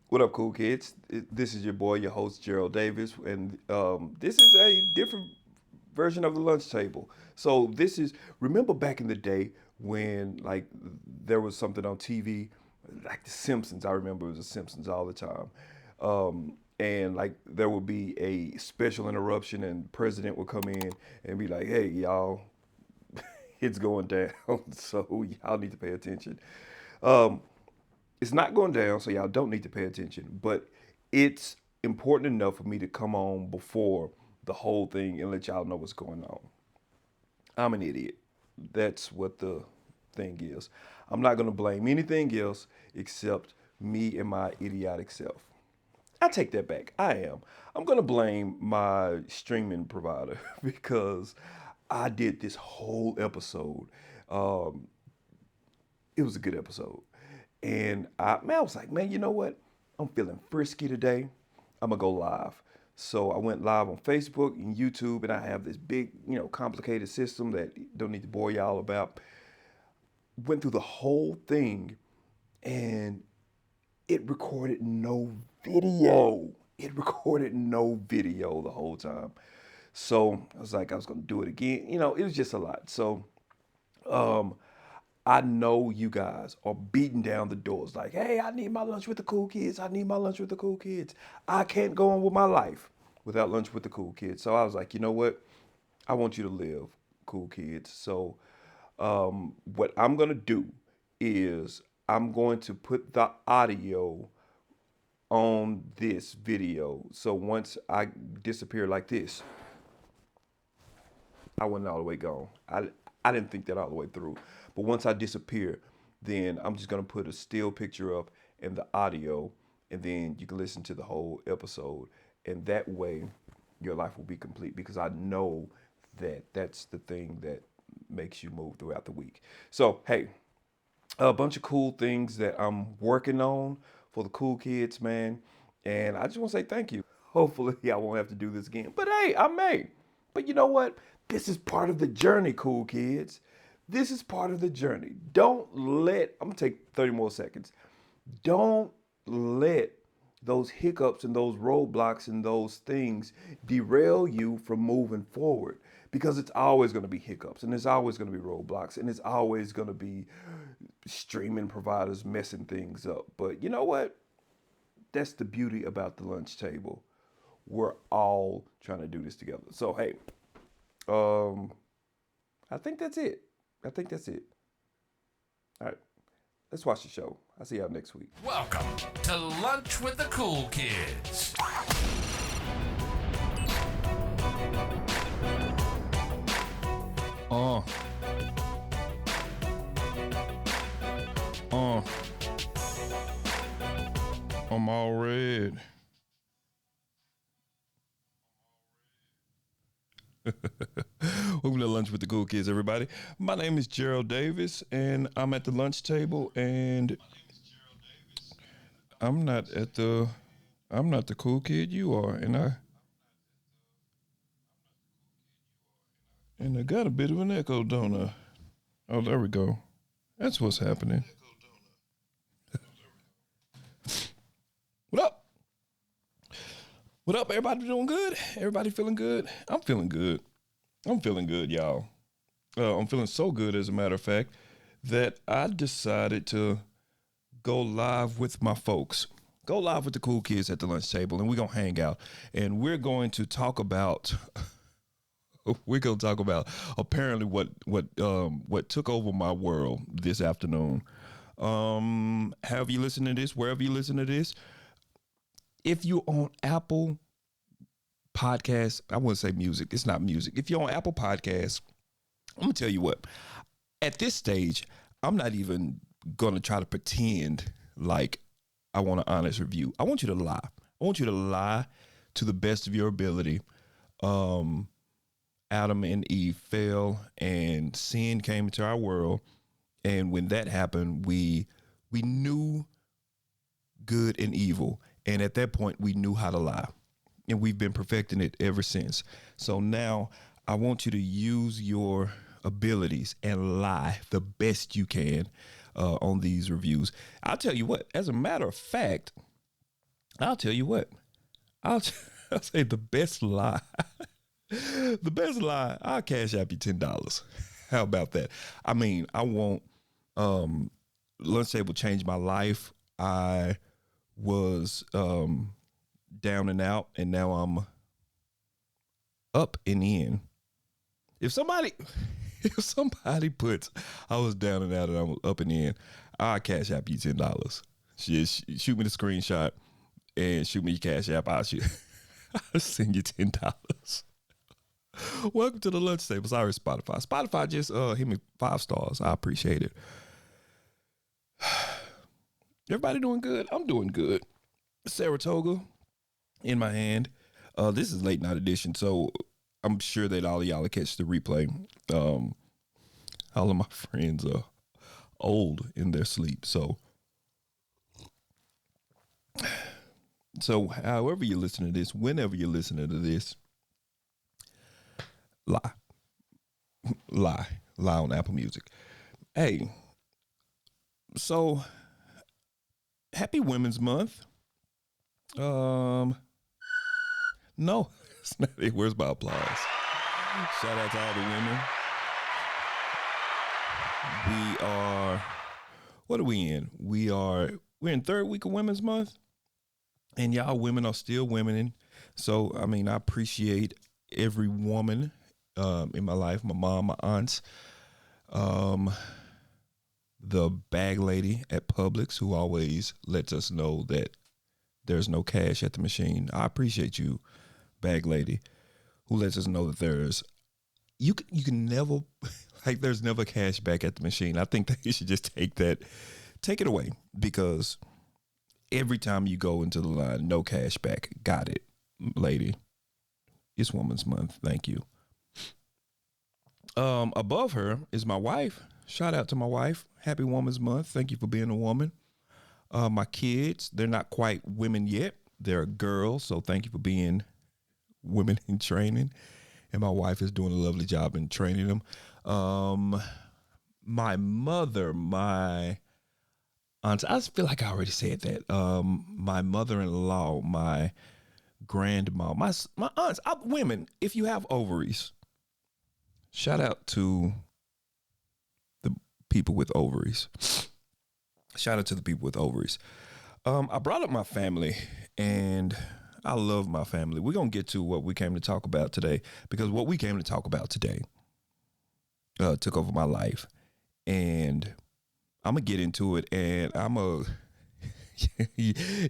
What up, cool kids? This is your boy, your host, Gerald Davis, and this is a different version of the lunch table. So this is remember back in the day when like there was something on TV like The Simpsons. I remember it was The Simpsons all the time, and like there would be a special interruption, and the president would come in and be like, "Hey, y'all, it's going down, so y'all need to pay attention." Um, it's not going down, so y'all don't need to pay attention. But it's important enough for me to come on before the whole thing and let y'all know what's going on. I'm an idiot. That's what the thing is. I'm not going to blame anything else except me and my idiotic self. I take that back. I am. I'm going to blame my streaming provider because I did this whole episode. Um, it was a good episode. And I was like, man, you know what? I'm feeling frisky today. I'm gonna go live. So I went live on Facebook and YouTube, and I have this big, complicated system that don't need to bore y'all about. Went through the whole thing, and it recorded no video. It recorded no video the whole time. So I was like, I was gonna do it again. It was just a lot. So um, I know you guys are beating down the doors like, hey, I need my lunch with the cool kids. I need my lunch with the cool kids. I can't go on with my life without lunch with the cool kids. So I was like, you know what? I want you to live, cool kids. So what I'm going to do is I'm going to put the audio on this video. So once I disappear like this, I wasn't all the way gone. I didn't think that all the way through. But once I disappear, then I'm just gonna put a still picture up and the audio, and then you can listen to the whole episode. And that way, your life will be complete because I know that that's the thing that makes you move throughout the week. So hey, a bunch of cool things that I'm working on for the cool kids, man. And I just want to say thank you. Hopefully, I won't have to do this again. But hey, I may. But you know what? This is part of the journey, cool kids. This is part of the journey. I'm going to take 30 more seconds. Don't let those hiccups and those roadblocks and those things derail you from moving forward because it's always going to be hiccups and there's always going to be roadblocks and it's always going to be streaming providers messing things up. But you know what? That's the beauty about the lunch table. We're all trying to do this together. So hey, um, I think that's it. I think that's it. All right, let's watch the show. I'll see y'all next week. Welcome to Lunch with the Cool Kids. Uh, uh, I'm all red. Welcome to Lunch with the Cool Kids, everybody. My name is Gerald Davis, and I'm at the lunch table, and I'm not at the, I'm not the cool kid you are, and I got a bit of an echo, don't I? Oh, there we go. That's what's happening. What up? What up? Everybody doing good? Everybody feeling good? I'm feeling good. I'm feeling good, y'all. I'm feeling so good, as a matter of fact, that I decided to go live with my folks. Go live with the cool kids at the lunch table, and we're gonna hang out, and we're going to talk about. We're gonna talk about apparently what took over my world this afternoon. Have you listened to this? Wherever you listen to this, if you're on Apple Podcasts, I wouldn't say music. It's not music. If you're on Apple Podcasts, I'm gonna tell you what. At this stage, I'm not even gonna try to pretend like I want an honest review. I want you to lie. I want you to lie to the best of your ability. Um, Adam and Eve fell, and sin came into our world. And when that happened, we knew good and evil, and at that point, we knew how to lie, and we've been perfecting it ever since. So now, I want you to use your abilities and lie the best you can on these reviews. I'll tell you what. As a matter of fact, I'll tell you what. I'll, I'll say the best lie. The best lie. I'll cash app you $10. How about that? I mean, I won't. Lunch table changed my life. I was down and out, and now I'm up and in. If somebody, if somebody puts, I was down and out and I'm up and in, I'll cash app you $10. Just shoot me the screenshot and shoot me your cash app. I'll send you $10. Welcome to the lunch table. Sorry, Spotify. Spotify just hit me 5 stars. I appreciate it. Everybody doing good? I'm doing good. Saratoga in my hand. This is late night edition, so I'm sure that all of y'all will catch the replay. All of my friends are old in their sleep, so however you listen to this, whenever you're listening to this, lie on Apple Music. Hey, so happy Women's Month. No, it's not it. Where's my applause? Shout out to all the women. We are, what are we in? We're in 3rd week of Women's Month, and y'all women are still women. So, I mean, I appreciate every woman in my life, my mom, my aunts, the bag lady at Publix who always lets us know that there's no cash at the machine. I appreciate you, bag lady, who lets us know that you can never, like, there's never cash back at the machine. I think that you should just take it away, because every time you go into the line, no cash back. Got it, lady. It's Women's Month. Thank you. Above her is my wife. Shout out to my wife. Happy Women's Month. Thank you for being a woman. My kids, they're not quite women yet. They're girls, so thank you for being women in training. And my wife is doing a lovely job in training them. My mother, my aunt, I just feel like I already said that. My mother-in-law, my grandma, my aunts, women, if you have ovaries, shout out to the people with ovaries. Shout out to the people with ovaries. I brought up my family, and I love my family. We're going to get to what we came to talk about today, because what we came to talk about today took over my life. And I'm going to get into it, and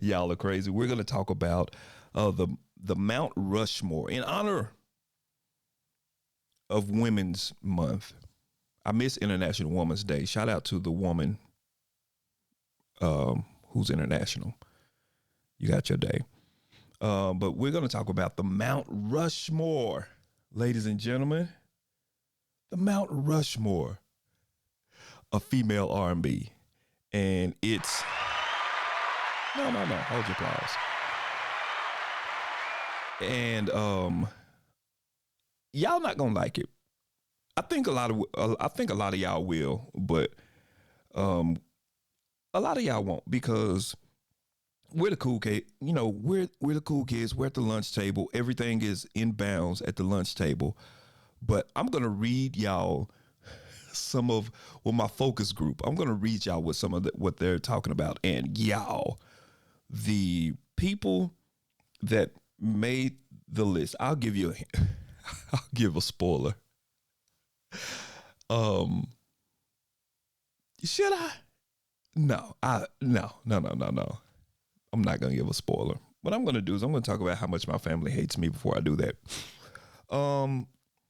y'all are crazy. We're going to talk about the Mount Rushmore in honor of Women's Month. I miss International Women's Day. Shout out to the woman who's international. You got your day. But we're going to talk about the Mount Rushmore, ladies and gentlemen. The Mount Rushmore of female R&B. And it's... No. Hold your applause. And y'all not going to like it. I think a lot of y'all will, but a lot of y'all won't, because we're the cool kid. You know, we're the cool kids. We're at the lunch table. Everything is in bounds at the lunch table. But I'm gonna read y'all some of my focus group. I'm gonna read y'all what some of what they're talking about, and y'all, the people that made the list. I'll give a spoiler. Should I? No. I'm not gonna give a spoiler. What I'm gonna do is I'm gonna talk about how much my family hates me before I do that.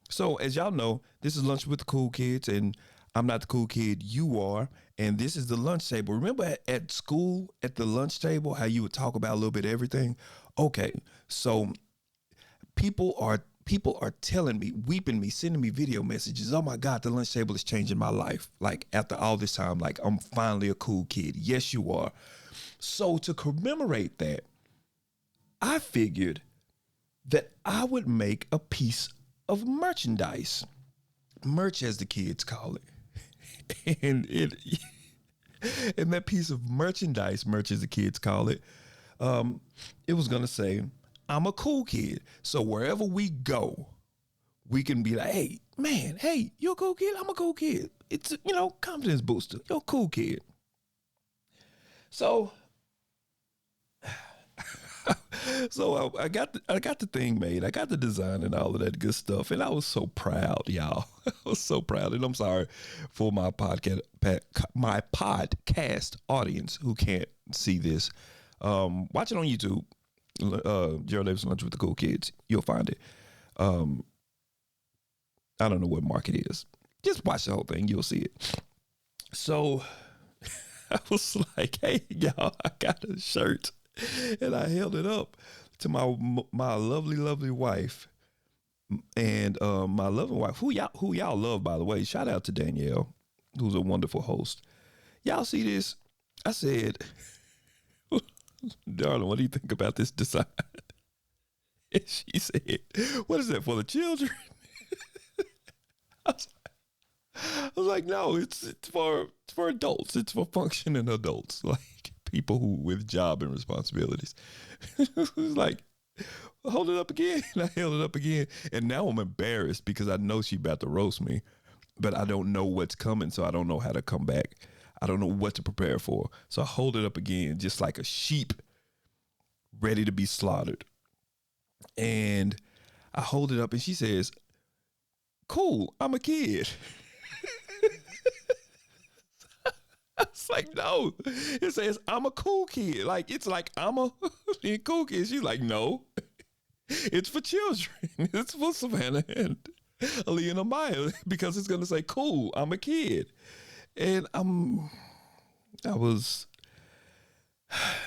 So as y'all know, this is Lunch with the Cool Kids, and I'm not the cool kid, you are, and this is the lunch table. Remember at school, at the lunch table, how you would talk about a little bit of everything? Okay, so people are telling me, weeping me, sending me video messages. Oh my God, the lunch table is changing my life. Like, after all this time, like, I'm finally a cool kid. Yes, you are. So to commemorate that, I figured that I would make a piece of merchandise. Merch, as the kids call it. And that piece of merchandise, merch as the kids call it, It was gonna say, "I'm a cool kid." So wherever we go, we can be like, "Hey, man, hey, you're a cool kid. I'm a cool kid." It's confidence booster. You're a cool kid. So, I got the thing made. I got the design and all of that good stuff, and I was so proud, y'all. I was so proud, and I'm sorry for my podcast audience who can't see this. Watch it on YouTube. Gerald Davis Lunch with the Cool Kids. You'll find it. I don't know what mark it is. Just watch the whole thing. You'll see it. So I was like, "Hey, y'all, I got a shirt," and I held it up to my lovely, lovely wife, and my loving wife, who y'all love, by the way. Shout out to Danielle, who's a wonderful host. Y'all see this? I said, "Darling, what do you think about this design?" And she said, "What is that, for the children?" I was like, "No, it's for adults. It's for functioning adults, like people who with job and responsibilities." It was like, "Hold it up again." And I held it up again, and now I'm embarrassed because I know she about to roast me, but I don't know what's coming, so I don't know how to come back. I don't know what to prepare for, so I hold it up again, just like a sheep ready to be slaughtered. And I hold it up, and she says, "Cool, I'm a kid." I was like, "No." It says, "I'm a cool kid." Like, it's like I'm a cool kid. She's like, "No, it's for children. It's for Savannah and Aaliyah and Amaya, because it's going to say, 'Cool, I'm a kid.'" And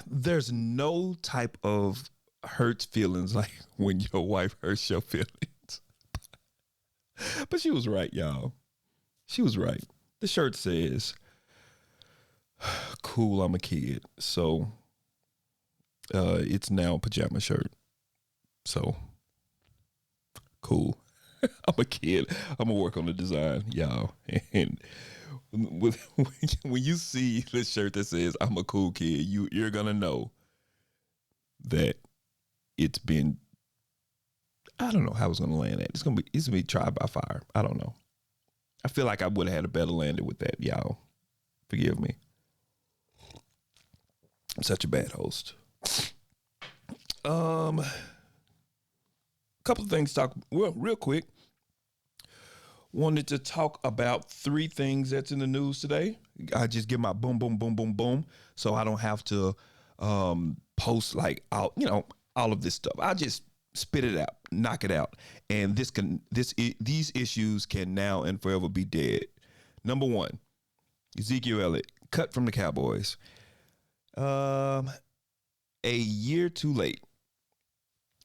there's no type of hurts feelings like when your wife hurts your feelings. But she was right, y'all. She was right. The shirt says, "Cool, I'm a kid." So it's now a pajama shirt. So cool. I'm a kid. I'm gonna work on the design, y'all. And when you see the shirt that says "I'm a cool kid," you're gonna know that it's been. I don't know how it's gonna land at. It's gonna be tried by fire. I don't know. I feel like I would have had a better landing with that, y'all. Forgive me. I'm such a bad host. Couple of things to talk real quick. Wanted to talk about 3 things that's in the news today. I just give my boom, boom, boom, boom, boom, so I don't have to post like all of this stuff. I just spit it out, knock it out, and these issues can now and forever be dead. Number 1, Ezekiel Elliott cut from the Cowboys. A year too late.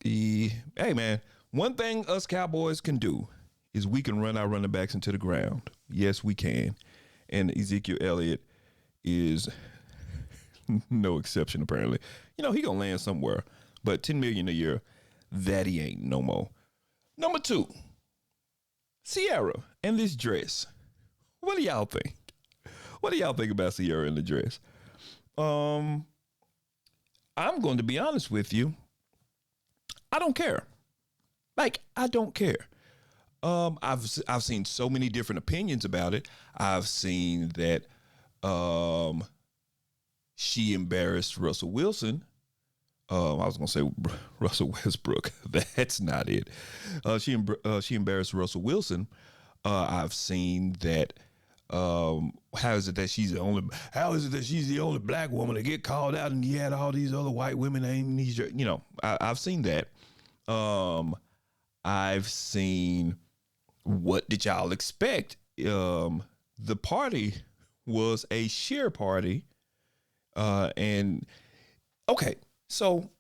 Hey man, one thing us Cowboys can do is we can run our running backs into the ground. Yes, we can. And Ezekiel Elliott is no exception, apparently. He gonna land somewhere, but $10 million a year, that he ain't no more. Number 2, Sierra and this dress. What do y'all think? What do y'all think about Sierra and the dress? I'm going to be honest with you. I don't care. Like, I don't care. I've seen so many different opinions about it. I've seen that she embarrassed Russell Wilson. I was gonna say Russell Westbrook. That's not it. She embarrassed Russell Wilson. I've seen that. How is it that she's the only black woman to get called out, and you had all these other white women ain't these? I've seen that. I've seen. What did y'all expect? The party was a sheer party. And okay, so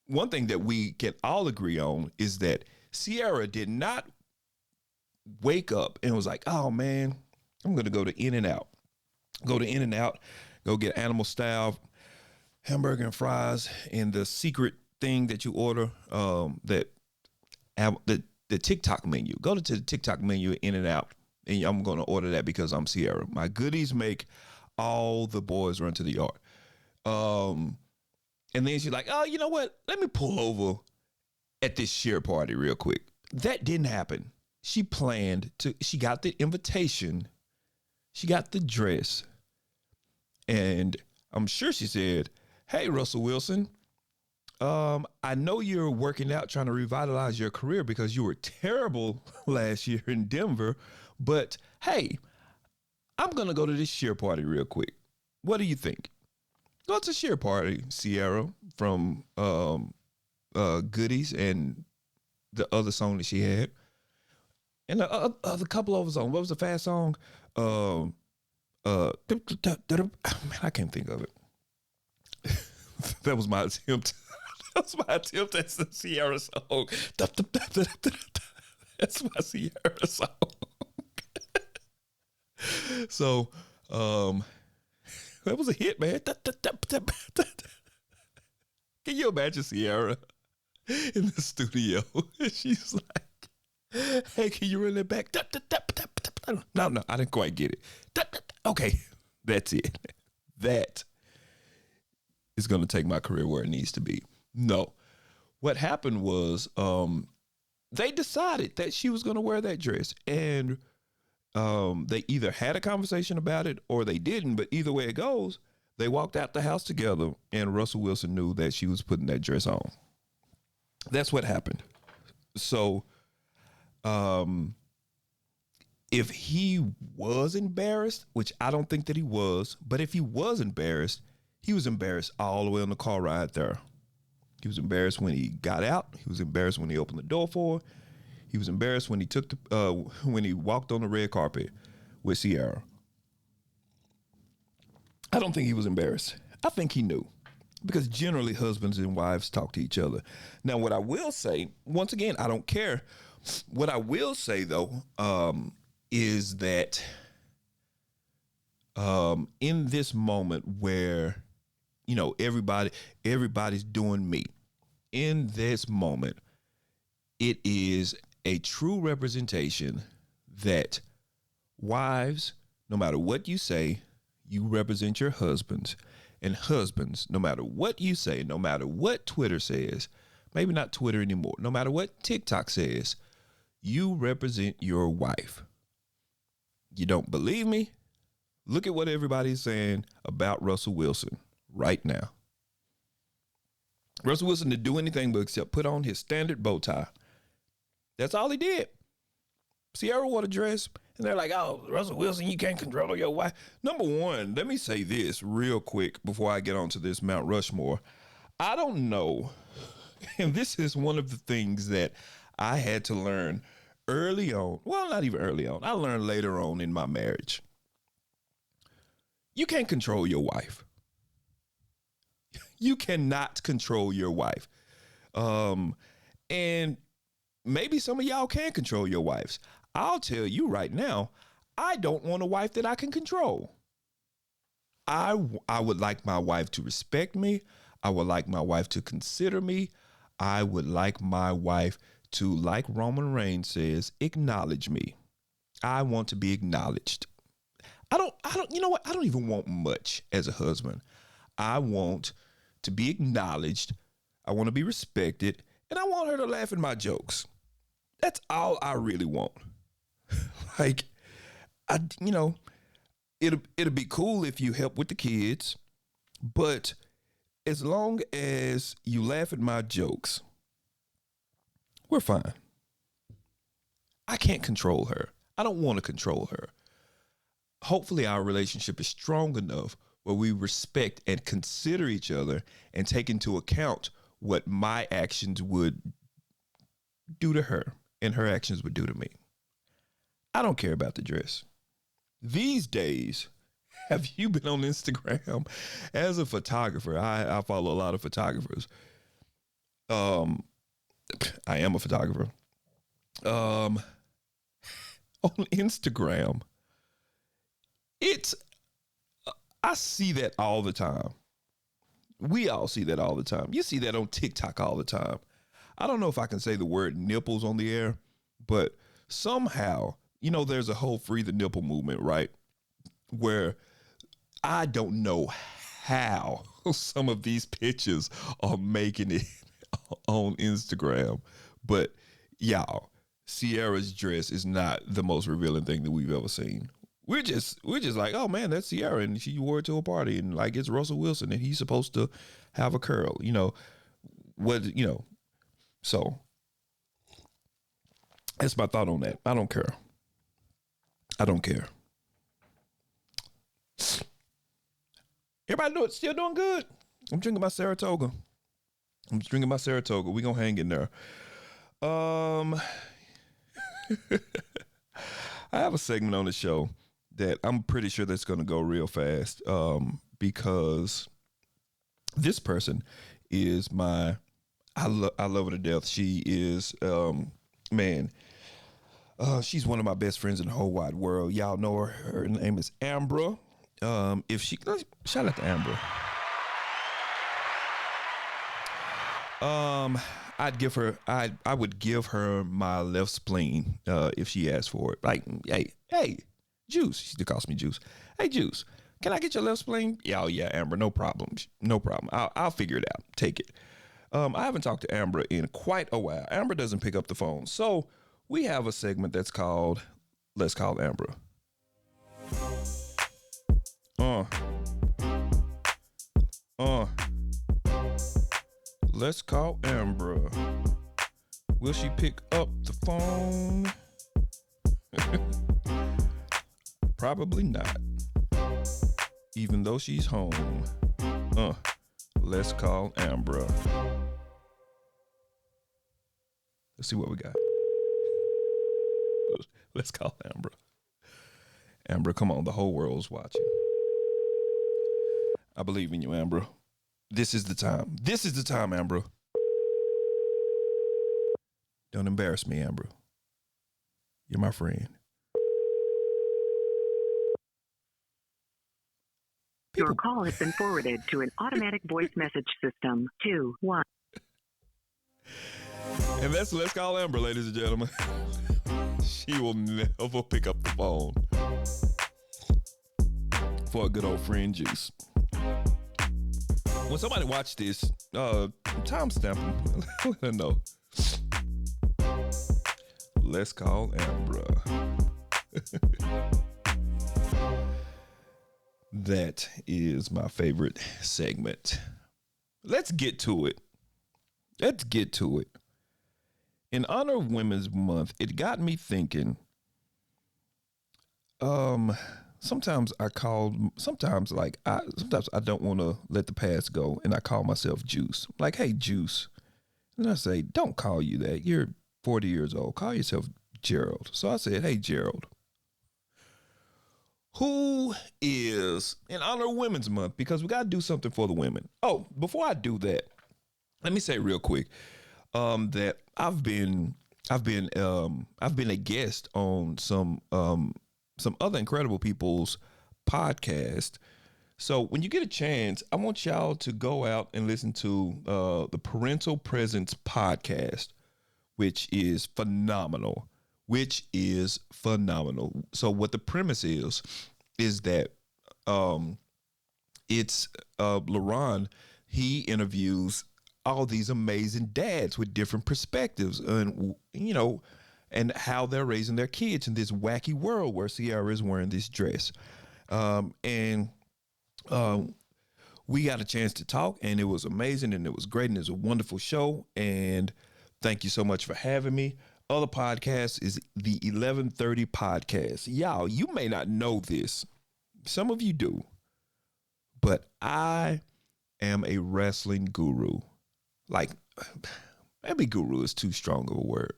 one thing that we can all agree on is that Sierra did not wake up and was like, "Oh man, I'm gonna go to In-N-Out. Go to In-N-Out, go get animal style hamburger and fries and the secret thing that you order, the TikTok menu. Go to the TikTok menu at In-N-Out, and I'm going to order that because I'm Sierra. My goodies make all the boys run to the yard." And then she's like, oh, you know what? Let me pull over at this share party real quick. That didn't happen. She got the invitation. She got the dress. And I'm sure she said, hey, Russell Wilson, I know you're working out trying to revitalize your career because you were terrible last year in Denver. But hey, I'm going to go to this share party real quick. What do you think? Go to share party, Sierra, from Goodies and the other song that she had. And the other couple of songs. What was the fast song? Man, I can't think of it. That was my attempt. That was my attempt at the Sierra song. That's my Sierra song. So, that was a hit, man. Can you imagine Sierra in the studio? She's like, hey, can you run that back? No, I didn't quite get it. Okay, that's it. That is going to take my career where it needs to be. No. What happened was they decided that she was going to wear that dress. And they either had a conversation about it or they didn't. But either way it goes, they walked out the house together and Russell Wilson knew that she was putting that dress on. That's what happened. So if he was embarrassed, which I don't think that he was, but if he was embarrassed all the way on the car ride there. He was embarrassed when he got out. He was embarrassed when he opened the door for her. He was embarrassed when he walked on the red carpet with Sierra. I don't think he was embarrassed. I think he knew, because generally husbands and wives talk to each other. Now, what I will say, once again, I don't care. What I will say though, is that in this moment where, you know, everybody's doing me, in this moment, it is a true representation that wives, no matter what you say, you represent your husbands. And husbands, no matter what you say, no matter what Twitter says, maybe not Twitter anymore, no matter what TikTok says, you represent your wife. You don't believe me? Look at what everybody's saying about Russell Wilson right now. Russell Wilson didn't do anything but except put on his standard bow tie. That's all he did. Sierra wore a dress, and they're like, oh, Russell Wilson, you can't control your wife. Number one, let me say this real quick before I get on to this Mount Rushmore. I don't know, and this is one of the things that I had to learn early on. Well, not even early on. I learned later on in my marriage. You can't control your wife. You cannot control your wife. And maybe some of y'all can control your wives. I'll tell you right now, I don't want a wife that I can control. I would like my wife to respect me. I would like my wife to consider me. I would like my wife to, like Roman Reigns says, acknowledge me. I want to be acknowledged. You know what? I don't even want much as a husband. I want to be acknowledged. I want to be respected. And I want her to laugh at my jokes. That's all I really want. Like, it'll be cool if you help with the kids, but as long as you laugh at my jokes, we're fine. I can't control her. I don't want to control her. Hopefully our relationship is strong enough where we respect and consider each other and take into account what my actions would do to her and her actions would do to me. I don't care about the dress. These days, have you been on Instagram as a photographer? I follow a lot of photographers. I am a photographer. On Instagram, I see that all the time. We all see that all the time. You see that on TikTok all the time. I don't know if I can say the word nipples on the air, but somehow, there's a whole free the nipple movement, right? Where I don't know how some of these pictures are making it on Instagram. But y'all, Sierra's dress is not the most revealing thing that we've ever seen. We're just like, oh man, that's Sierra, and she wore it to a party, and like it's Russell Wilson, and he's supposed to have a curl, So that's my thought on that. I don't care. Everybody still doing good. I'm drinking my Saratoga. We gonna hang in there. I have a segment on the show that I'm pretty sure that's gonna go real fast. Because this person is I love her to death. She is she's one of my best friends in the whole wide world. Y'all know her. Her name is Ambra. Shout out to Ambra. I would give her my left spleen if she asked for it. Like, hey, Juice. She still calls me Juice. Hey, Juice, can I get your left spleen? Yeah, Amber, no problem. I'll figure it out. Take it. I haven't talked to Amber in quite a while. Amber doesn't pick up the phone, so we have a segment that's called "Let's Call Amber." Let's call Amber. Will she pick up the phone? Probably not. Even though she's home. Let's call Amber. Let's see what we got. Let's call Amber. Amber, come on. The whole world's watching. I believe in you, Amber. This is the time, Amber. Don't embarrass me, Amber. You're my friend. Your call has been forwarded to an automatic voice message system. 2-1. And that's Let's Call Amber, ladies and gentlemen. She will never pick up the phone for a good old friend Juice. When somebody watch this, timestamp them. Let them know. Let's call Amber. That is my favorite segment. Let's get to it. In honor of Women's Month, it got me thinking. Sometimes I don't want to let the past go, and I call myself Juice. Like, hey, Juice. And I say, don't call you that. You're 40 years old. Call yourself Gerald. So I said, hey, Gerald. Who is in honor of Women's Month, because we got to do something for the women. Oh, before I do that, let me say real quick that I've been a guest on some other incredible people's podcast. So when you get a chance, I want y'all to go out and listen to the Parental Presence podcast, which is phenomenal. So what the premise is that it's LaRon. He interviews all these amazing dads with different perspectives and and how they're raising their kids in this wacky world where Sierra is wearing this dress. We got a chance to talk, and it was amazing, and it was great, and it was a wonderful show. And thank you so much for having me. Other podcast is the 1130 podcast. Y'all, you may not know this. Some of you do. But I am a wrestling guru. Like, maybe guru is too strong of a word.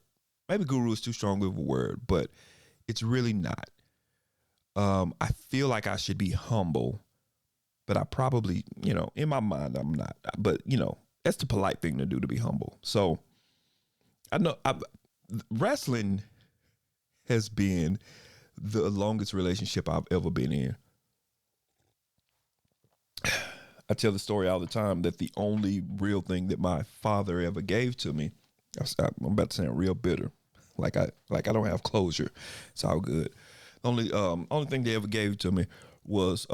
But it's really not. I feel like I should be humble, but I probably, in my mind, I'm not. But, that's the polite thing to do, to be humble. So I know wrestling has been the longest relationship I've ever been in. I tell the story all the time that the only real thing that my father ever gave to me, I'm about to sound real bitter, like I don't have closure. It's all good. The only thing they ever gave to me was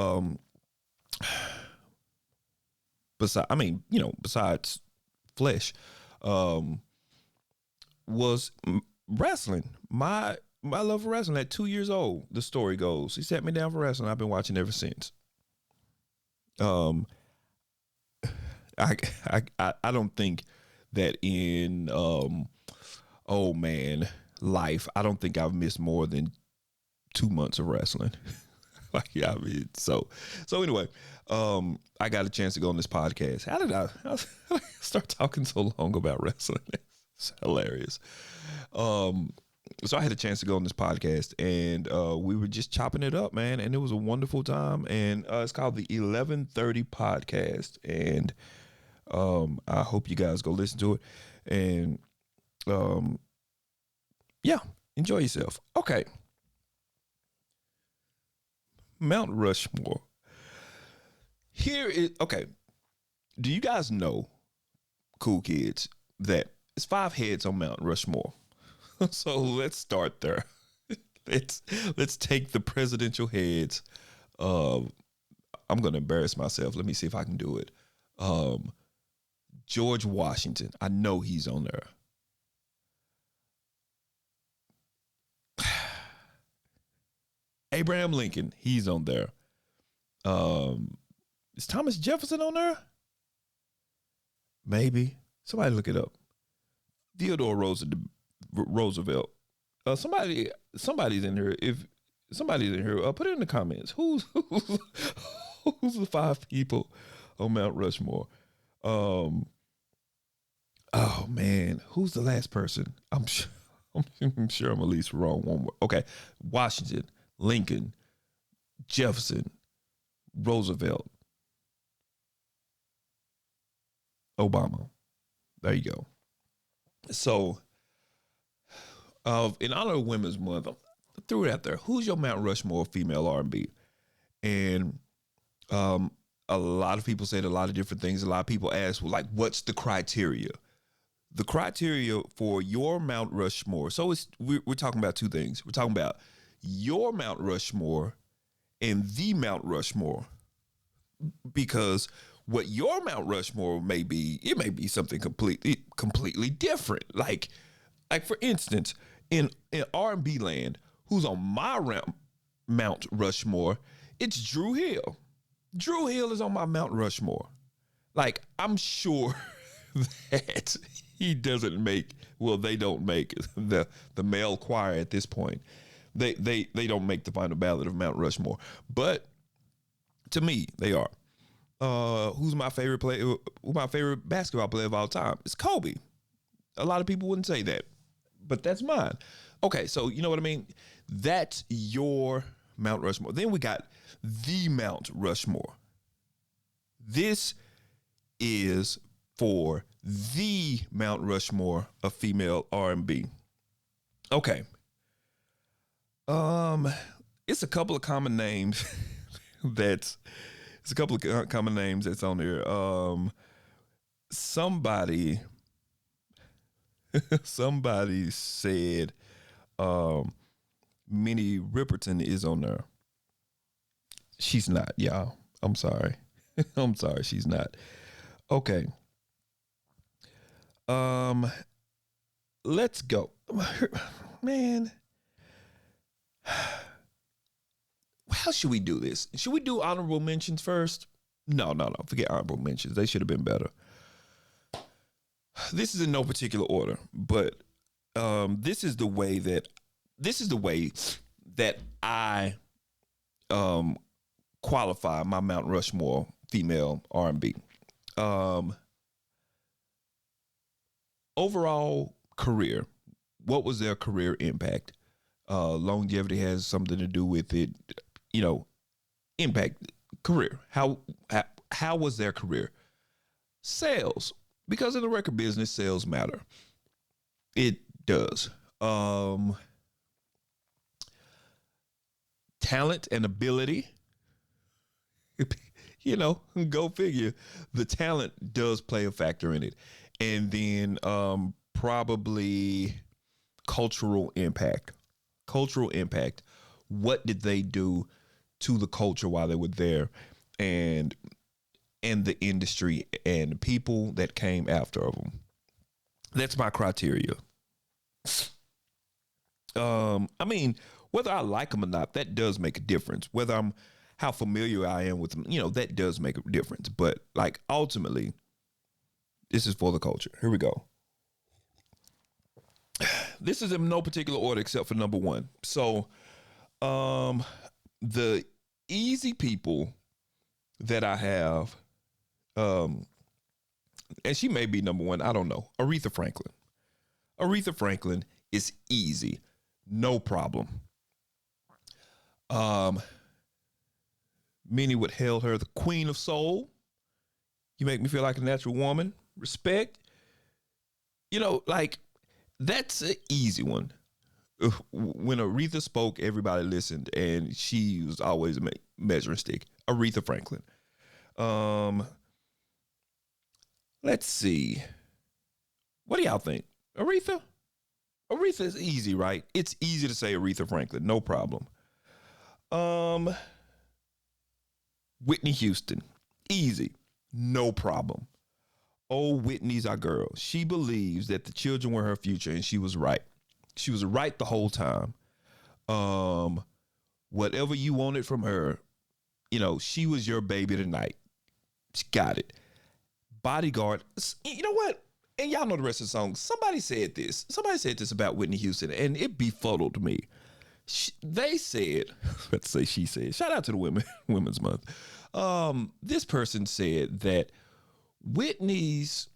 besides flesh, was wrestling. My love for wrestling at 2 years old, the story goes. He sat me down for wrestling. I've been watching ever since. I don't think that in life, I don't think I've missed more than 2 months of wrestling. So anyway, I got a chance to go on this podcast. How did I start talking so long about wrestling? It's hilarious. So I had a chance to go on this podcast, and we were just chopping it up, man, and it was a wonderful time. And it's called the 11:30 Podcast, and I hope you guys go listen to it, and yeah, enjoy yourself. Okay, Mount Rushmore. Here is okay. Do you guys know, cool kids, that it's 5 heads on Mount Rushmore? So let's start there. Let's take the presidential heads. I'm gonna embarrass myself. Let me see if I can do it. George Washington. I know he's on there. Abraham Lincoln. He's on there. Is Thomas Jefferson on there? Maybe. Somebody look it up. Theodore Roosevelt. Somebody's in here. If somebody's in here, put it in the comments. Who's the 5 people on Mount Rushmore? Oh man, who's the last person? I'm sure I'm at least wrong one more. Okay, Washington, Lincoln, Jefferson, Roosevelt, Obama. There you go. So, in honor of Women's Month, I threw it out there. Who's your Mount Rushmore of female R&B? And a lot of people said a lot of different things. A lot of people asked, well, like, what's the criteria? The criteria for your Mount Rushmore. So we're talking about 2 things. We're talking about your Mount Rushmore and the Mount Rushmore, because what your Mount Rushmore may be, it may be something completely different. Like for instance, in R&B land, who's on my Mount Rushmore? It's Drew Hill. Drew Hill is on my Mount Rushmore. Like, I'm sure that he doesn't make, well, they don't make the male choir at this point. They don't make the final ballot of Mount Rushmore. But to me, they are. Who's my favorite player? Who's my favorite basketball player of all time? It's Kobe. A lot of people wouldn't say that, but that's mine. Okay, so you know what I mean? That's your Mount Rushmore. Then we got the Mount Rushmore. This is for the Mount Rushmore of female R&B. Okay. It's a couple of common names that's on there. Somebody said Minnie Riperton is on there. She's not, y'all. I'm sorry. I'm sorry, she's not. Okay. Let's go. Man. How should we do this? Should we do honorable mentions first? No. Forget honorable mentions. They should have been better. This is in no particular order, but this is the way that I qualify my Mount Rushmore female R&B. Overall career. What was their career impact? Longevity has something to do with it. Impact, career. How was their career? Sales, because in the record business, sales matter. It does. Talent and ability. Go figure. The talent does play a factor in it. And then probably cultural impact. What did they do to the culture while they were there? And and the industry and the people that came after them. That's my criteria. I mean, whether I like them or not, that does make a difference. Whether I'm how familiar I am with them, that does make a difference. But like ultimately, this is for the culture. Here we go. This is in no particular order except for number one. So, the easy people that I have, and she may be number one, I don't know. Aretha Franklin. Aretha Franklin is easy. No problem. Many would hail her the queen of soul. You make me feel like a natural woman. Respect. Like, that's an easy one. When Aretha spoke, everybody listened, and she was always a measuring stick. Aretha Franklin. Let's see. What do y'all think? Aretha? Aretha is easy, right? It's easy to say Aretha Franklin, no problem. Whitney Houston, easy, no problem. Oh, Whitney's our girl. She believes that the children were her future, and she was right. She was right the whole time. Whatever you wanted from her, she was your baby tonight. She got it. Bodyguard. You know what? And y'all know the rest of the song. Somebody said this. Somebody said this about Whitney Houston, and it befuddled me. They said, let's say she said, shout out to the Women's Month. This person said that Whitney's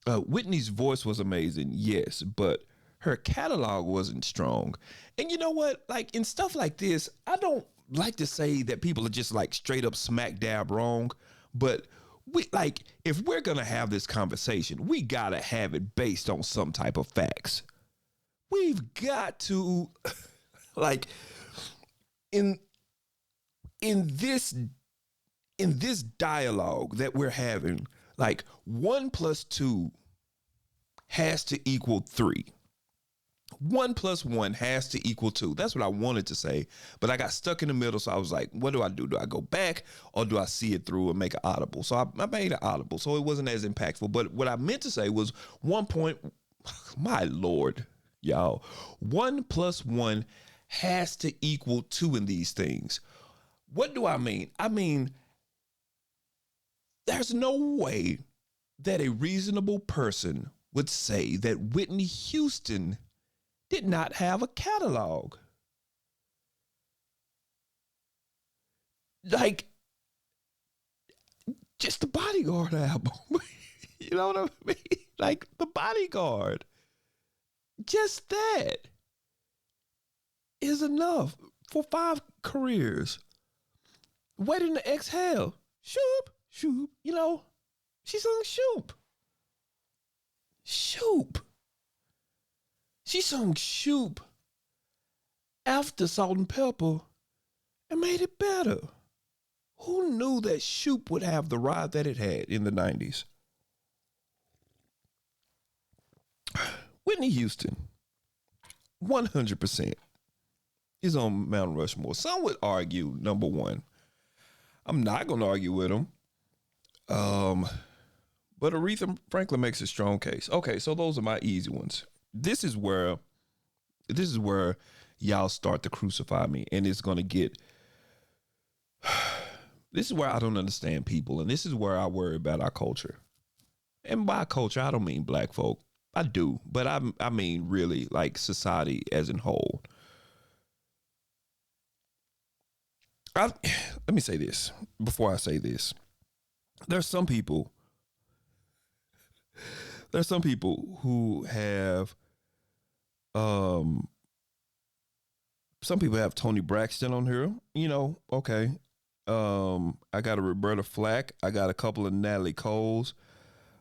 voice was amazing, yes, but her catalog wasn't strong. And you know what? Like in stuff like this, I don't like to say that people are just like straight up smack dab wrong, but if we're gonna have this conversation, we gotta have it based on some type of facts. We've got to like in this dialogue that we're having, like 1 + 2 has to equal 3. 1 + 1 has to equal 2. That's what I wanted to say, but I got stuck in the middle. So I was like, what do I do? Do I go back or do I see it through and make it audible? So I made it audible. So it wasn't as impactful. But what I meant to say was my Lord, y'all, 1 + 1 has to equal 2 in these things. What do I mean? I mean, there's no way that a reasonable person would say that Whitney Houston did not have a catalog. Like, just the Bodyguard album. You know what I mean? Like, the Bodyguard. Just that is enough for 5 careers. Waiting to Exhale. Shoop, shoop. She sung Shoop. Shoop. She sung Shoop after Salt and Pepper and made it better. Who knew that Shoop would have the ride that it had in the 90s? Whitney Houston, 100% is on Mount Rushmore. Some would argue number one. I'm not going to argue with them. But Aretha Franklin makes a strong case. Okay, so those are my easy ones. This is where y'all start to crucify me, and it's going to get. This is where I don't understand people, and this is where I worry about our culture. And by culture, I don't mean black folk. I do, but I mean really like society as in whole. Let me say this before I say this. There's some people who have some people have Tony Braxton on here, okay. I got a Roberta Flack. I got a couple of Natalie Coles.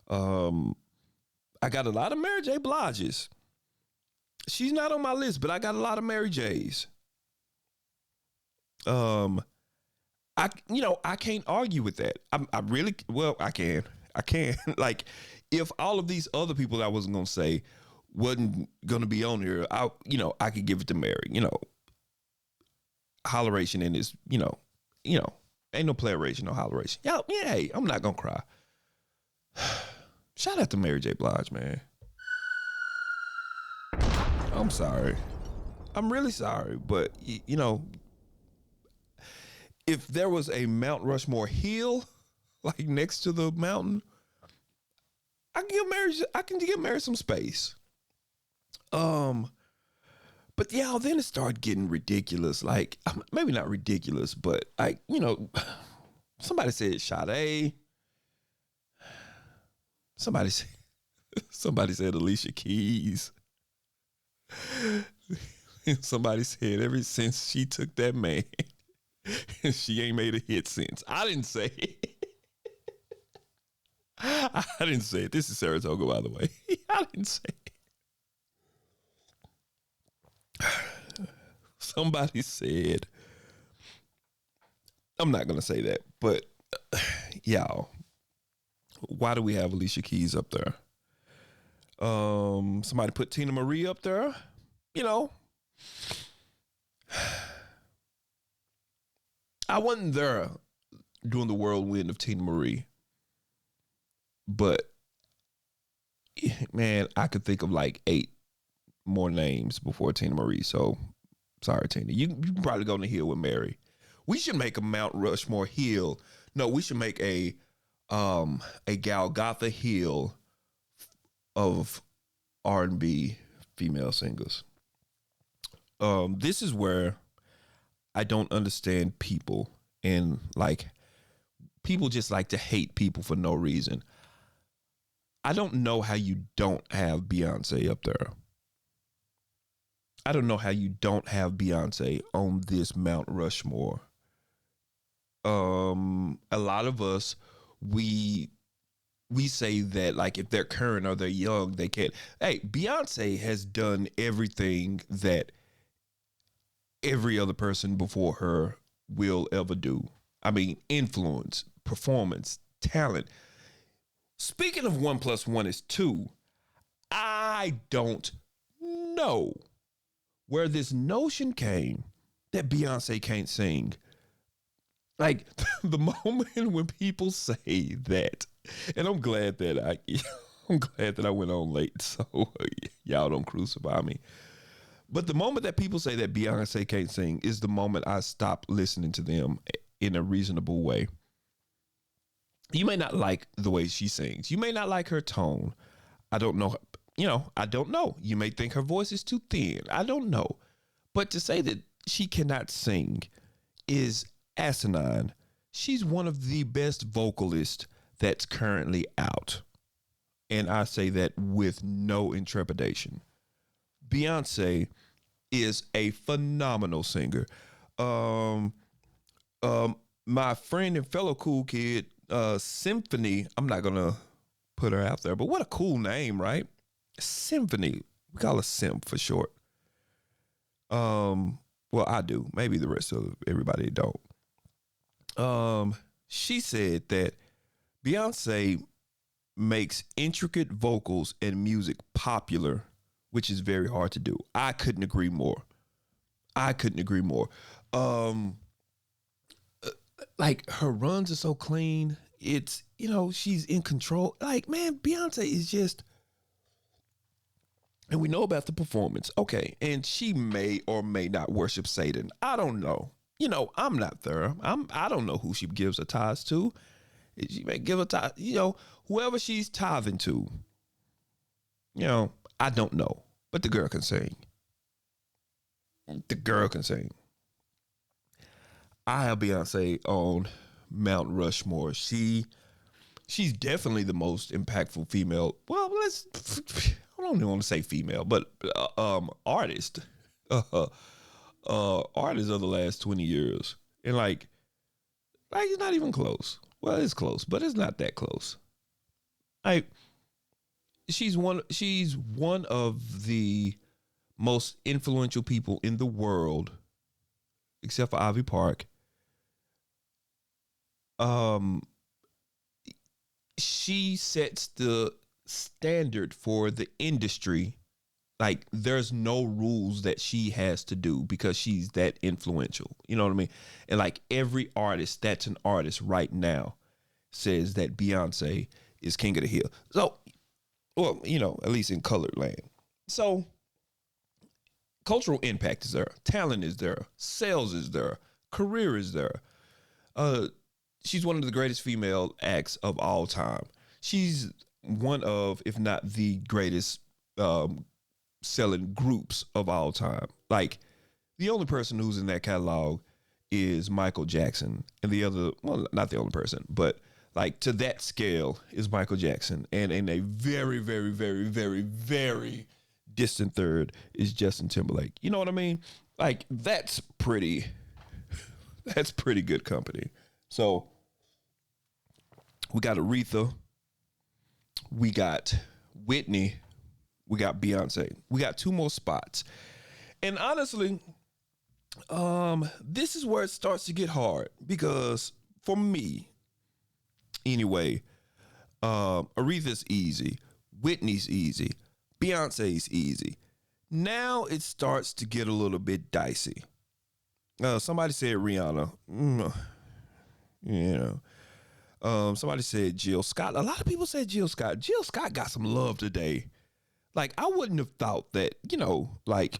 I got a lot of Mary J. Blige's. She's not on my list, but I got a lot of Mary J's. I can't argue with that. I can. Like, if all of these other people that I wasn't gonna say wasn't gonna be on here, I could give it to Mary. Holleration in this, Ain't no playeration, no holleration. Y'all, yeah, hey, I'm not gonna cry. Shout out to Mary J. Blige, man. I'm sorry. I'm really sorry, but you know, if there was a Mount Rushmore hill, like next to the mountain, I can give Mary some space. But yeah, then it started getting ridiculous. Like, maybe not ridiculous, but like, you know, somebody said Sade. Somebody said, somebody said Alicia Keys. Somebody said ever since she took that man, she ain't made a hit since. I didn't say it. I didn't say it. This is Saratoga, by the way. I didn't say it. Somebody said, I'm not going to say that, but y'all, why do we have Alicia Keys up there? Somebody put Tina Marie up there. You know, I wasn't there during the whirlwind of Tina Marie, but man, I could think of like 8 more names before Tina Marie. So sorry, Tina. You can probably go on the hill with Mary. We should make a Mount Rushmore hill. No, we should make a Golgotha hill of R&B female singers. This is where I don't understand people, and like people just like to hate people for no reason. I don't know how you don't have Beyonce up there. I don't know how you don't have Beyonce on this Mount Rushmore. A lot of us, we say that like if they're current or they're young, they can't. Hey, Beyonce has done everything that every other person before her will ever do. I mean, influence, performance, talent. Speaking of 1 + 1 is 2, I don't know where this notion came that Beyonce can't sing. Like the moment when people say that, and I'm glad that I went on late, so y'all don't crucify me. But the moment that people say that Beyonce can't sing is the moment I stop listening to them in a reasonable way. You may not like the way she sings. You may not like her tone. I don't know. You know, I don't know. You may think her voice is too thin. I don't know. But to say that she cannot sing is asinine. She's one of the best vocalists that's currently out. And I say that with no intrepidation. Beyonce is a phenomenal singer. My friend and fellow cool kid, Symphony, I'm not going to put her out there, but what a cool name, right? Symphony. We call her Simp for short. Well, I do. Maybe the rest of everybody don't. She said that Beyonce makes intricate vocals and music popular, which is very hard to do. I couldn't agree more. Like her runs are so clean. It's, you know, she's in control. Like, man, Beyonce is just, and we know about the performance. Okay. And she may or may not worship Satan. I don't know. You know, I'm not there. I don't know who she gives her tithes to. She may give her tithe, you know, whoever she's tithing to. You know, I don't know. But the girl can sing. The girl can sing. I have Beyonce on Mount Rushmore. She's definitely the most impactful female. Well, I don't even want to say female, but artist. Artist of the last 20 years. And like it's not even close. Well, it's close, but it's not that close. Like she's one of the most influential people in the world, except for Ivy Park. She sets the standard for the industry Like, there's no rules that she has to do because she's that influential. You know what I mean? And like every artist that's an artist right now says that Beyonce is king of the hill. So, well, you know, at least in colored land. So, cultural impact is there. Talent is there. Sales is there. Career is there. She's one of the greatest female acts of all time. She's one of, if not the greatest selling groups of all time. Like, the only person who's in that catalog is Michael Jackson, and the other, well, not the only person, but like to that scale is Michael Jackson, and in a very, very, very, very, very distant third is Justin Timberlake. You know what I mean? Like, that's pretty good company. So we got Aretha, we got Whitney, we got Beyonce. We got 2 more spots. And honestly, this is where it starts to get hard because for me, anyway, Aretha's easy, Whitney's easy, Beyonce's easy. Now it starts to get a little bit dicey. Somebody said Rihanna. You know. Somebody said Jill Scott. A lot of people said Jill Scott. Jill Scott got some love today. Like, I wouldn't have thought that, you know, like,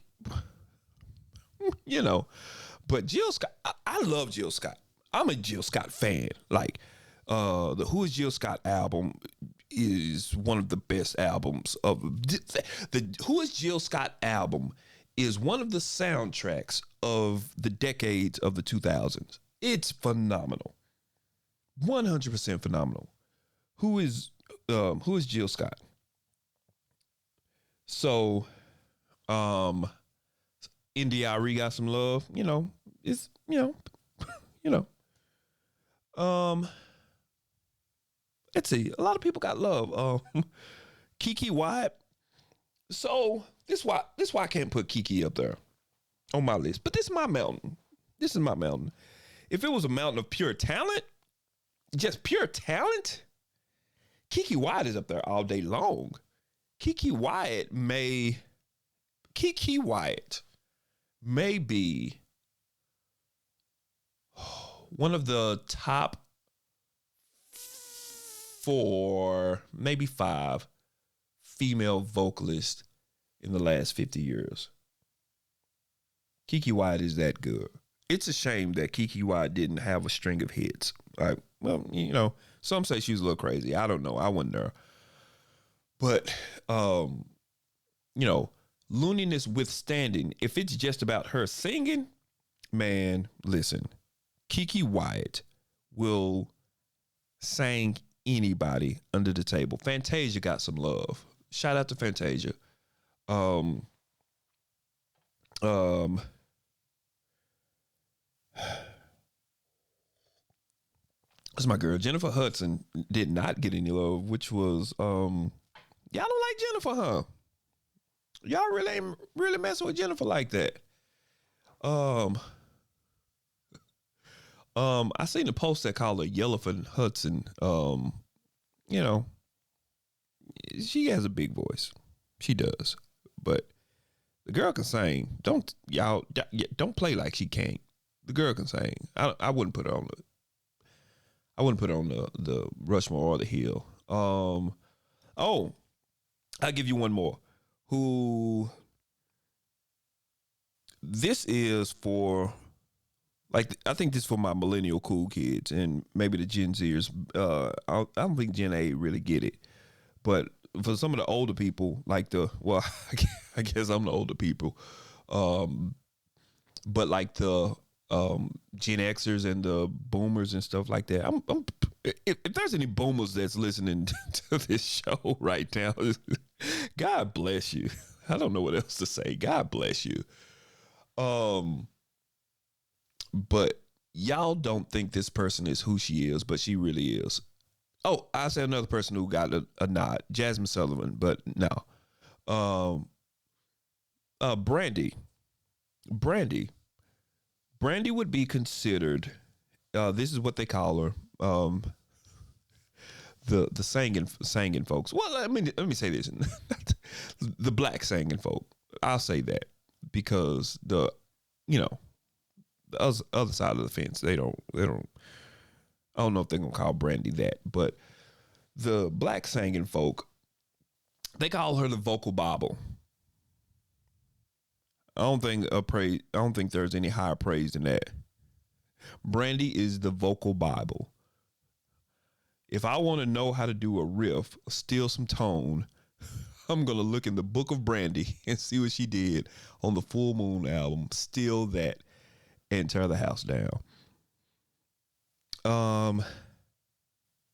you know, but Jill Scott, I love Jill Scott. I'm a Jill Scott fan. Like, the Who is Jill Scott album is one of the best albums of the Who is Jill Scott album is one of the soundtracks of the decades of the 2000s. It's phenomenal. 100% phenomenal. Who is Jill Scott? So, NDRE got some love, you know, it's, you know, let's see, a lot of people got love. Kiki Wyatt. So this why I can't put Kiki up there on my list, but this is my mountain. This is my mountain. If it was a mountain of pure talent, just pure talent, Kiki Wyatt is up there all day long. Kiki Wyatt may be one of the top 4, maybe 5 female vocalists in the last 50 years. Kiki Wyatt is that good. It's a shame that Kiki Wyatt didn't have a string of hits. Like, well, you know, some say she was a little crazy. I don't know. I wasn't there. But, you know, looniness withstanding, if it's just about her singing, man, listen, Kiki Wyatt will sing anybody under the table. Fantasia got some love. Shout out to Fantasia. That's my girl. Jennifer Hudson did not get any love, which was, y'all don't like Jennifer, huh? Y'all really ain't really messing with Jennifer like that. I seen a post that called her Yellowfin Hudson. You know, she has a big voice. She does. But the girl can sing. Don't play like she can't. The girl can sing. I wouldn't put her on the Rushmore or the Hill. Oh, I'll give you one more. Who this is for, like, I think this is for my millennial cool kids and maybe the Gen Zers. I don't think Gen A really get it. But for some of the older people, like I guess I'm the older people. But like the Gen Xers and the boomers and stuff like that. If there's any boomers that's listening to this show right now, God bless you. I don't know what else to say. God bless you. But y'all don't think this person is who she is, but she really is. Oh, I said another person who got a nod, Jasmine Sullivan, but no. Brandy would be considered. This is what they call her. The singing folks. Well, let me say this. the black singing folk. I'll say that because the other side of the fence, they don't. I don't know if they're gonna call Brandy that, but the black singing folk, they call her the vocal Bible. I don't think there's any higher praise than that. Brandy is the vocal Bible. If I want to know how to do a riff, steal some tone, I'm gonna look in the book of Brandy and see what she did on the Full Moon album. Steal that and tear the house down.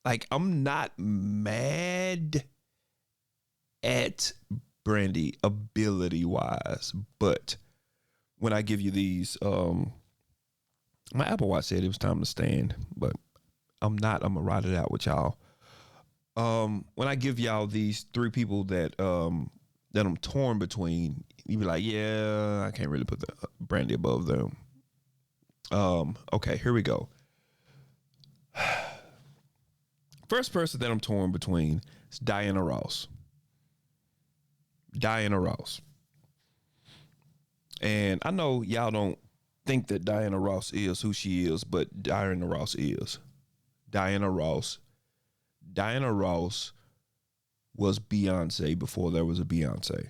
Like, I'm not mad at Brandy ability wise, but when I give you these, my Apple Watch said it was time to stand, but I'm gonna ride it out with y'all. When I give y'all these three people that I'm torn between, you be like, yeah, I can't really put the Brandy above them. Okay, here we go. First person that I'm torn between is Diana Ross. Diana Ross. And I know y'all don't think that Diana Ross is who she is, but Diana Ross is. Diana Ross. Diana Ross was Beyonce before there was a Beyonce.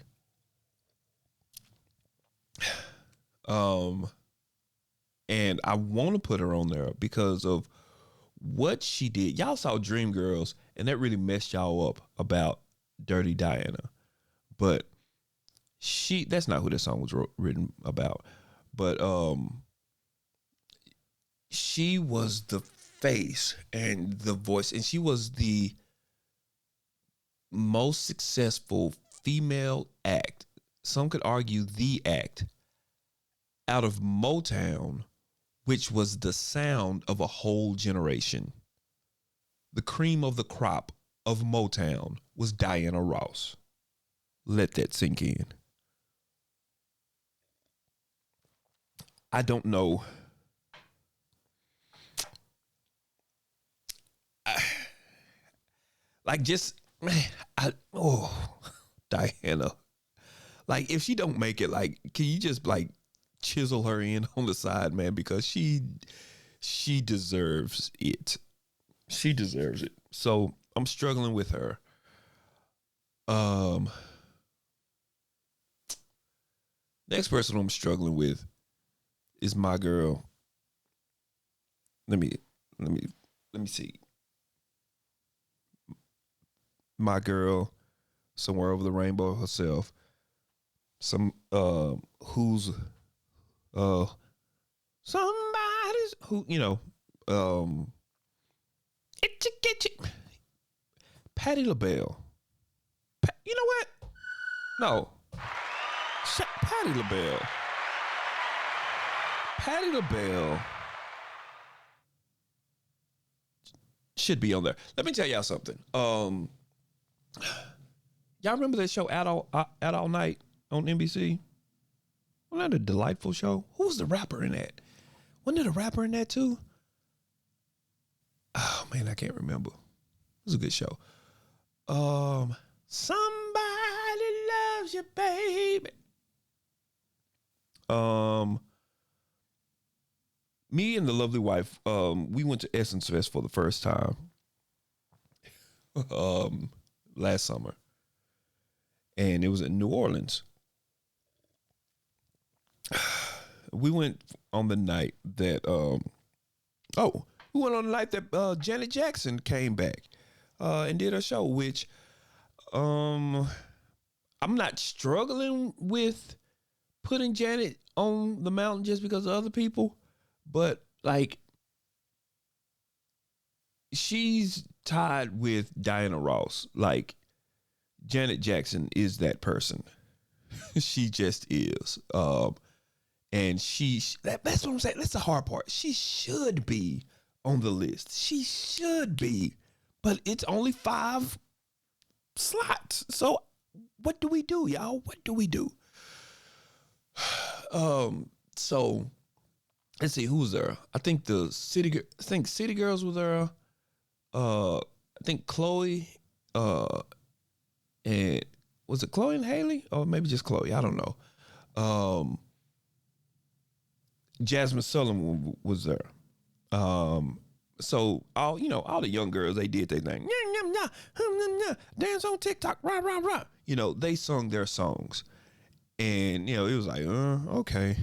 And I want to put her on there because of what she did. Y'all saw Dreamgirls, and that really messed y'all up about Dirty Diana. But that's not who this song was written about. But she was the face and the voice, and she was the most successful female act. Some could argue the act out of Motown, which was the sound of a whole generation. The cream of the crop of Motown was Diana Ross. Let that sink in. I don't know. Diana. Like, if she don't make it, like, can you just like chisel her in on the side, man? Because she deserves it. She deserves it. So I'm struggling with her. Next person I'm struggling with is my girl. Let me see. My girl, somewhere over the rainbow herself. Who's somebody's who, itchy. Patti LaBelle. You know what? No. Patti LaBelle. Patti LaBelle should be on there. Let me tell y'all something. Y'all remember that show Out All Night on NBC? Wasn't that a delightful show? Who was the rapper in that? Wasn't there a rapper in that too? Oh man, I can't remember. It was a good show. Somebody loves you, baby. Me and the lovely wife, we went to Essence Fest for the first time last summer. And it was in New Orleans. We went on the night that Janet Jackson came back and did her show, which I'm not struggling with putting Janet on the mountain just because of other people, but like she's tied with Diana Ross. Like Janet Jackson is that person. She just is. And that's what I'm saying. That's the hard part. She should be on the list. She should be, but it's only 5 slots. So what do we do, y'all? What do we do? So let's see who's there. I think City Girls were there. I think Chloe, and was it Chloe and Haley, or maybe just Chloe? I don't know. Jasmine Sullivan was there. So all the young girls, they did their thing. Dance on TikTok, rah rah rah. They sung their songs, and it was like, okay,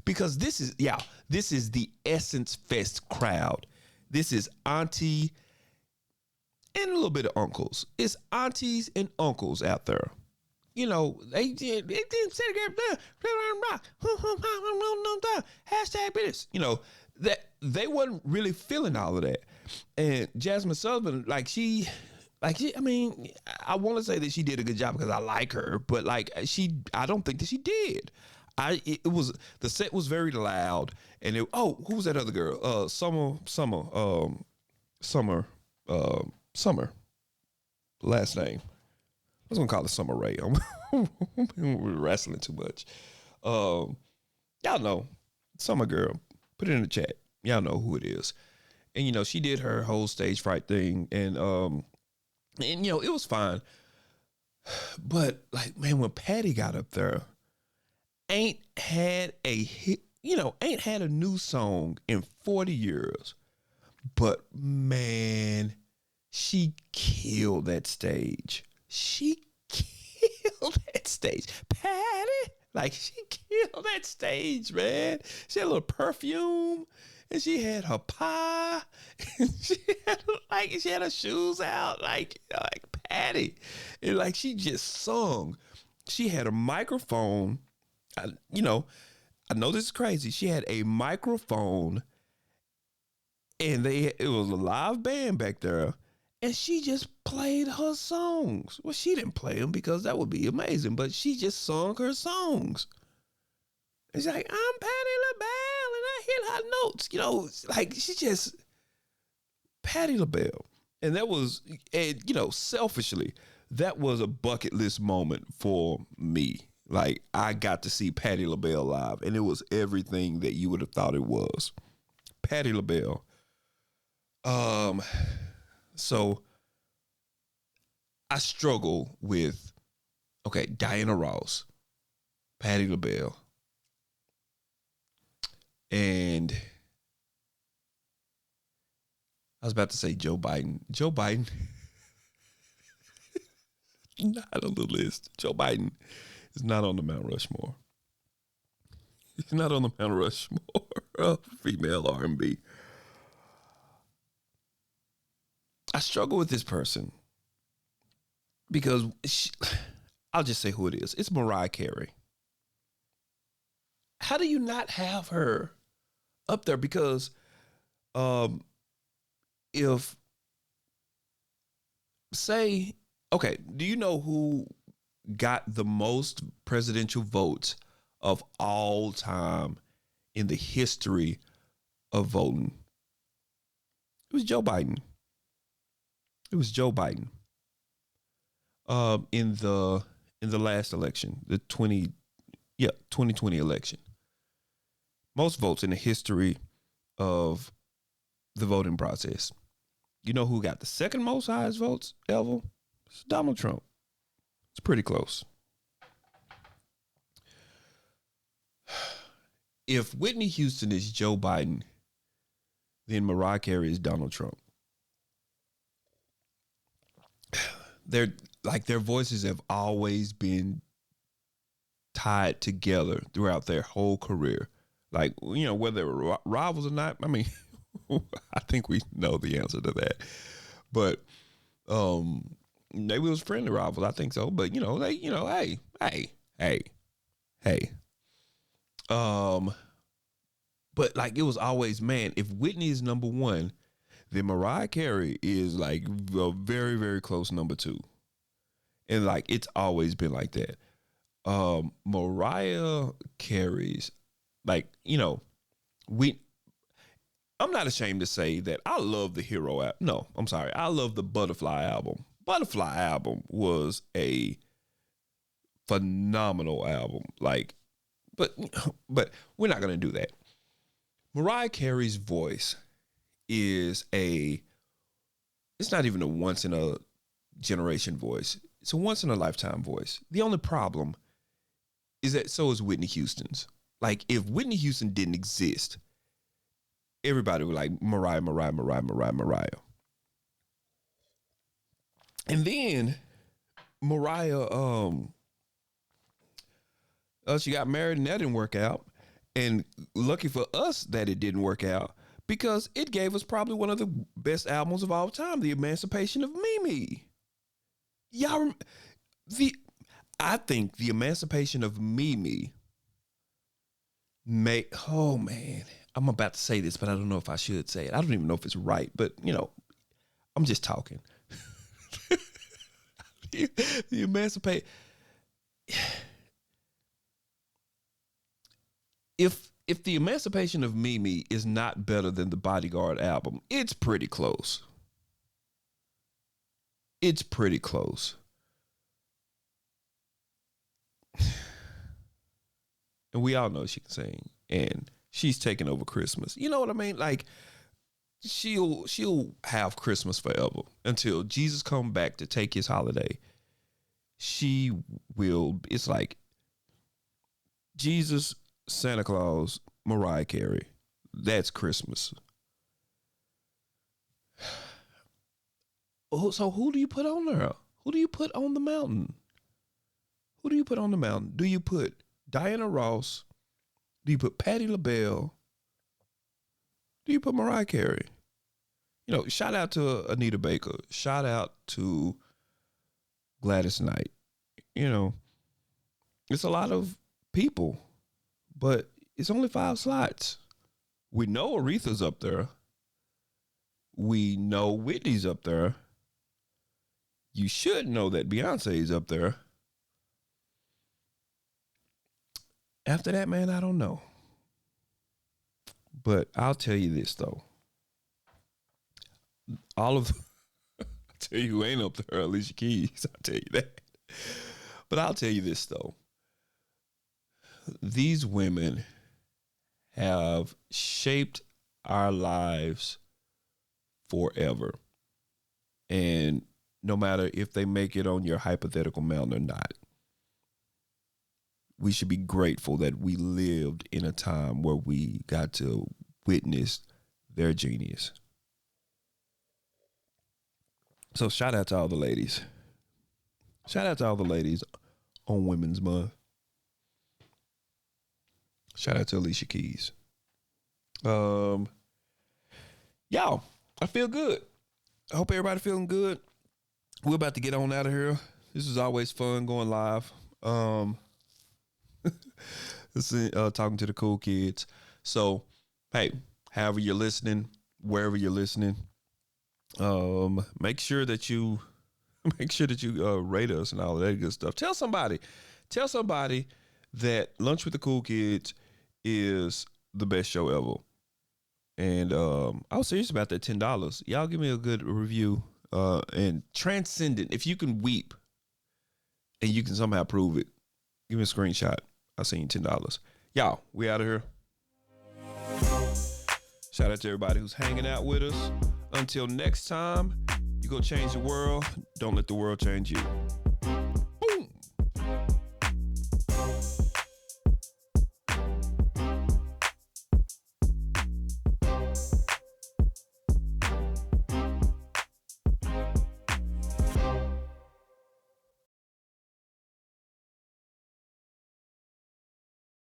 because this is the Essence Fest crowd. This is auntie and a little bit of uncles. It's aunties and uncles out there. They didn't say hashtag business. That they wasn't really feeling all of that. And Jasmine Sullivan, I mean, I want to say that she did a good job because I like her, but I don't think that she did. The set was very loud, and who was that other girl? Summer, last name. I was gonna call it Summer Rae. We're wrestling too much. Y'all know Summer girl. Put it in the chat. Y'all know who it is. And she did her whole stage fright thing, and it was fine. But man, when Patty got up there, ain't had a new song in 40 years. But man, she killed that stage. She killed that stage. Patty, she killed that stage, man. She had a little perfume, and she had her pie, and she had her shoes out, like Patty. And she just sung. She had a microphone. I know this is crazy. She had a microphone, and it was a live band back there. And she just played her songs. Well, she didn't play them because that would be amazing, but she just sung her songs. It's like, I'm Patti LaBelle, and I hit her notes. She just, Patti LaBelle. And that was, selfishly, that was a bucket list moment for me. I got to see Patti LaBelle live, and it was everything that you would have thought it was. Patti LaBelle. So I struggle with, Diana Ross, Patti LaBelle, and I was about to say Joe Biden. Joe Biden, not on the list. Joe Biden is not on the Mount Rushmore. He's not on the Mount Rushmore of female R&B. I struggle with this person because I'll just say who it is. It's Mariah Carey. How do you not have her up there? Because if, say, do you know who got the most presidential votes of all time in the history of voting? It was Joe Biden. It was Joe Biden. In the last election, the 2020 election. Most votes in the history of the voting process. You know who got the second most highest votes ever? It's Donald Trump. It's pretty close. If Whitney Houston is Joe Biden, then Mariah Carey is Donald Trump. Their voices have always been tied together throughout their whole career. Whether they were rivals or not, I mean, I think we know the answer to that. But maybe it was friendly rivals, I think so. But hey. But it was always, man, if Whitney is number one, then Mariah Carey is a very, very close number two. And it's always been like that. Mariah Carey's, I'm not ashamed to say that I love the Hero album. No, I'm sorry. I love the Butterfly album. Butterfly album was a phenomenal album. But we're not going to do that. Mariah Carey's voice is it's not even a once in a generation voice. It's a once in a lifetime voice. The only problem is that so is Whitney Houston's. Like, if Whitney Houston didn't exist, everybody would like Mariah, Mariah, Mariah, Mariah, Mariah. And then Mariah, she got married and that didn't work out. And lucky for us that it didn't work out, because it gave us probably one of the best albums of all time, The Emancipation of Mimi. Y'all, I think The Emancipation of Mimi oh man, I'm about to say this, but I don't know if I should say it. I don't even know if it's right, but you know, I'm just talking. The Emancipate. If The Emancipation of Mimi is not better than the Bodyguard album, it's pretty close. It's pretty close. And we all know she can sing, and she's taking over Christmas. You know what I mean? Like, she'll have Christmas forever until Jesus come back to take his holiday. She will. It's like Jesus, Santa Claus, Mariah Carey. That's Christmas. Oh, so who do you put on there? Who do you put on the mountain? Who do you put on the mountain? Do you put Diana Ross? Do you put Patti LaBelle? Do you put Mariah Carey? You know, shout out to Anita Baker. Shout out to Gladys Knight. You know, it's a lot of people, but it's only 5 slots. We know Aretha's up there. We know Whitney's up there. You should know that Beyonce's up there. After that, man, I don't know. But I'll tell you this, though. I'll tell you who ain't up there, Alicia Keys. I'll tell you that. But I'll tell you this, though. These women have shaped our lives forever. And no matter if they make it on your hypothetical mountain or not, we should be grateful that we lived in a time where we got to witness their genius. So shout out to all the ladies. Shout out to all the ladies on Women's Month. Shout out to Alicia Keys. Y'all, I feel good. I hope everybody feeling good. We're about to get on out of here. This is always fun going live. Talking to the cool kids. So, hey, however you're listening, wherever you're listening, make sure that you rate us and all of that good stuff. Tell somebody that Lunch with the Cool Kids is the best show ever. And I was serious about that $10. Y'all give me a good review. And Transcendent, if you can weep and you can somehow prove it, give me a screenshot. I seen $10. Y'all, we out of here. Shout out to everybody who's hanging out with us. Until next time, you go change the world. Don't let the world change you.